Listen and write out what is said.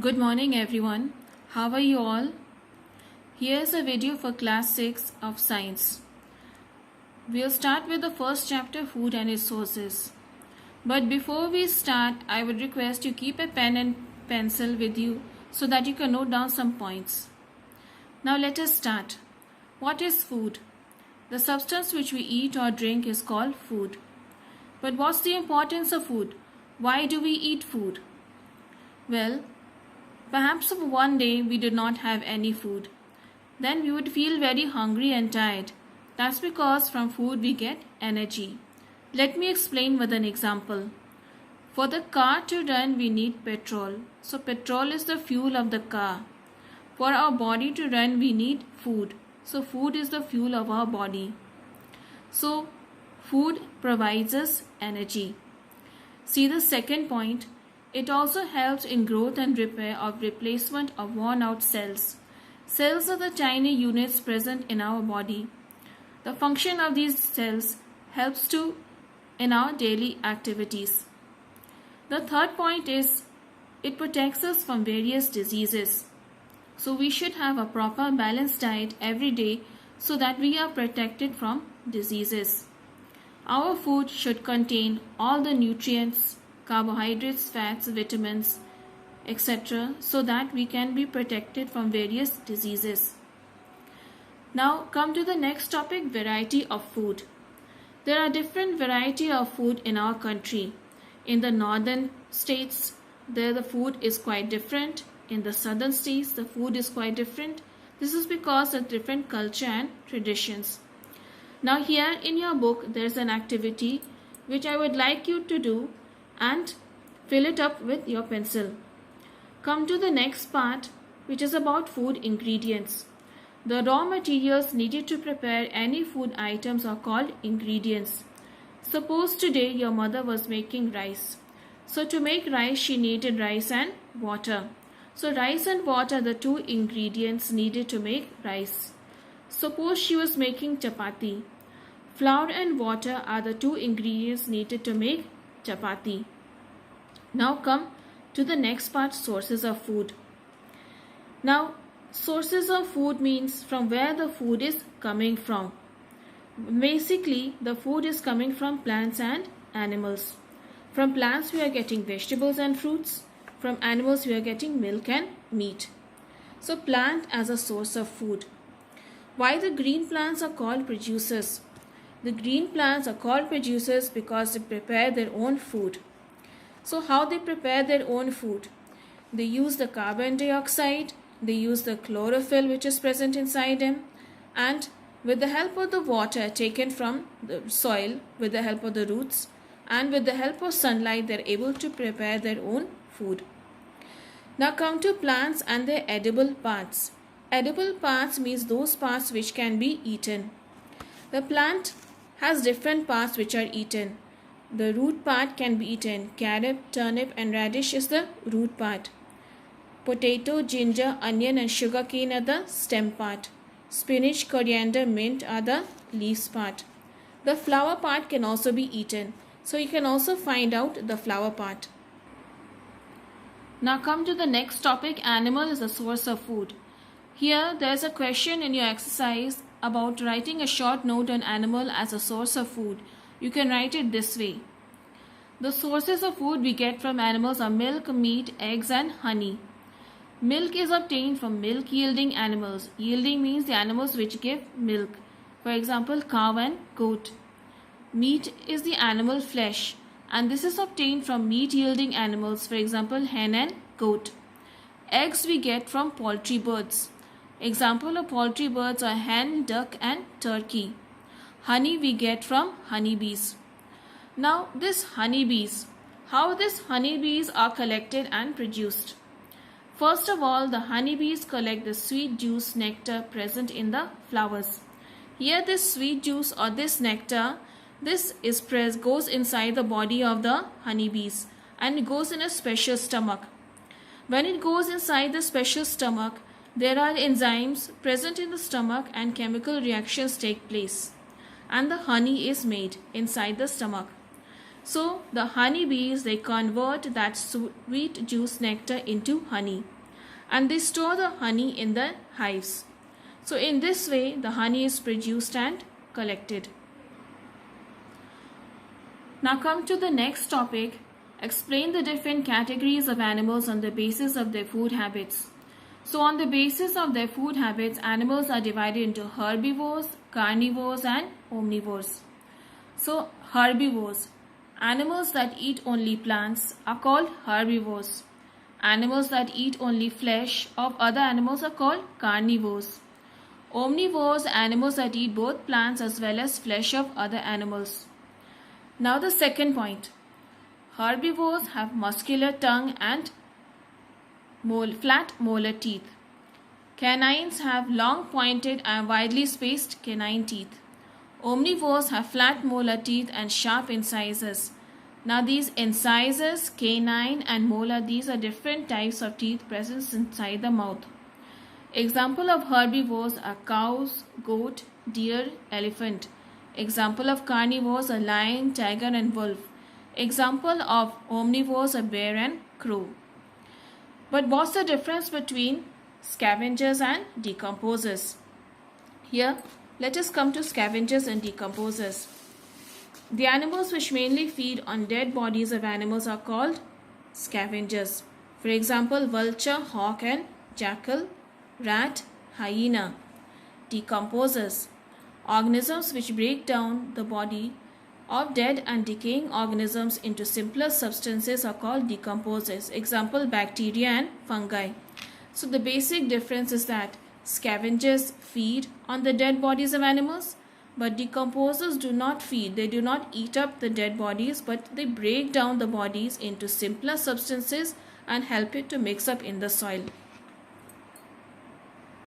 Good morning everyone. How are you all? Here's a video for class 6 of science. We'll start with the first chapter, food and its sources. But before we start, I would request you keep a pen and pencil with you so that you can note down some points. Now let us start. What is food? The substance which we eat or drink is called food. But what's the importance of food? Why do we eat food? Well, perhaps if one day we did not have any food, then we would feel very hungry and tired. That's because from food we get energy. Let me explain with an example. For the car to run we need petrol. So petrol is the fuel of the car. For our body to run we need food. So food is the fuel of our body. So food provides us energy. See the second point. It also helps in growth and repair of replacement of worn out cells. Cells are the tiny units present in our body. The function of these cells helps in our daily activities. The third point is it protects us from various diseases. So we should have a proper balanced diet every day so that we are protected from diseases. Our food should contain all the nutrients, carbohydrates, fats, vitamins, etc. so that we can be protected from various diseases. Now come to the next topic, variety of food. There are different variety of food in our country. In the northern states, there the food is quite different. In the southern states, the food is quite different. This is because of different culture and traditions. Now here in your book, there is an activity which I would like you to do and fill it up with your pencil. Come to the next part, which is about food ingredients. The raw materials needed to prepare any food items are called ingredients. Suppose today your mother was making rice. So to make rice she needed rice and water. So rice and water are the two ingredients needed to make rice. Suppose she was making chapati. Flour and water are the two ingredients needed to make chapati. Now come to the next part, sources of food. Now sources of food means from where the food is coming from. Basically the food is coming from plants and animals. From plants we are getting vegetables and fruits. From animals we are getting milk and meat. So plant as a source of food. Why the green plants are called producers? The green plants are called producers because they prepare their own food. So how they prepare their own food? They use the carbon dioxide, they use the chlorophyll which is present inside them, and with the help of the water taken from the soil, with the help of the roots, and with the help of sunlight, they are able to prepare their own food. Now come to plants and their edible parts. Edible parts means those parts which can be eaten. The plant has different parts which are eaten. The root part can be eaten. Carrot, turnip and radish is the root part. Potato, ginger, onion and sugarcane are the stem part. Spinach, coriander, mint are the leaves part. The flower part can also be eaten. So you can also find out the flower part. Now come to the next topic, animal is a source of food. Here there is a question in your exercise about writing a short note on animal as a source of food. You can write it this way. The sources of food we get from animals are milk, meat, eggs and honey. Milk is obtained from milk yielding animals. Yielding means the animals which give milk. For example, cow and goat. Meat is the animal flesh and this is obtained from meat yielding animals. For example, hen and goat. Eggs we get from poultry birds. Example of poultry birds are hen, duck and turkey. Honey we get from honeybees. Now this honeybees, how these honeybees are collected and produced. First of all, the honeybees collect the sweet juice nectar present in the flowers. Here this sweet juice or this nectar, this is goes inside the body of the honeybees and it goes in a special stomach. When it goes inside the special stomach, there are enzymes present in the stomach and chemical reactions take place. And the honey is made inside the stomach. So the honeybees, they convert that sweet juice nectar into honey, and they store the honey in the hives. So in this way the honey is produced and collected. Now come to the next topic. Explain the different categories of animals on the basis of their food habits. So on the basis of their food habits, animals are divided into herbivores, carnivores and omnivores. So herbivores, animals that eat only plants, are called herbivores. Animals that eat only flesh of other animals are called carnivores. Omnivores, animals that eat both plants as well as flesh of other animals. Now the second point. Herbivores have muscular tongue and flat molar teeth. Canines have long pointed and widely spaced canine teeth. Omnivores have flat molar teeth and sharp incisors. Now these incisors, canine and molar, these are different types of teeth present inside the mouth. Example of herbivores are cows, goat, deer, elephant. Example of carnivores are lion, tiger and wolf. Example of omnivores are bear and crow. But what's the difference between scavengers and decomposers? Here, let us come to scavengers and decomposers. The animals which mainly feed on dead bodies of animals are called scavengers. For example, vulture, hawk and jackal, rat, hyena. Decomposers, organisms which break down the body of dead and decaying organisms into simpler substances are called decomposers. Example, bacteria and fungi. So the basic difference is that scavengers feed on the dead bodies of animals, but decomposers do not feed. They do not eat up the dead bodies, but they break down the bodies into simpler substances and help it to mix up in the soil.